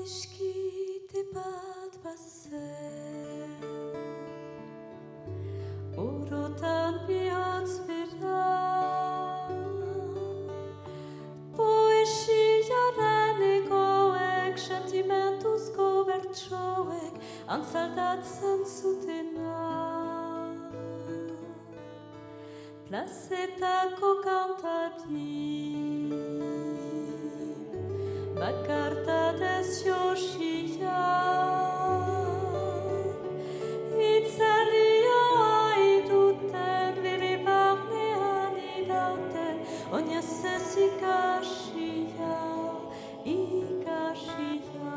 iskite bat bazen, orotan bihotz bera, poesiaren egoek, sentimentuzko bertsoek, antzaldatzen zutena. Plazetako kantari, bakartatez josia, itzalia haiduten, bere barnean idauten, oinez ez ikasia, ikasia.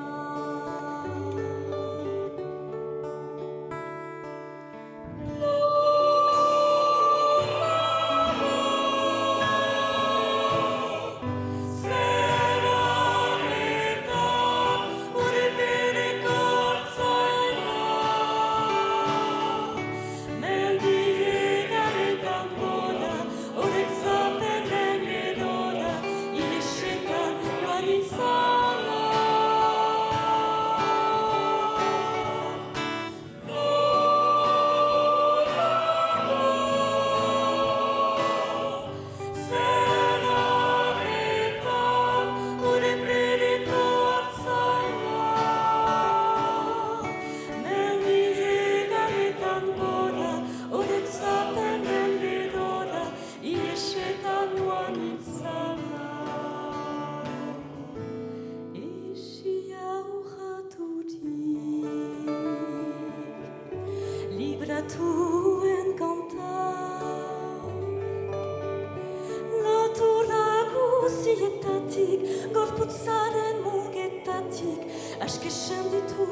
Libratuen kanta, lotura guzietatik, gorputzaren mugetatik, aske senditu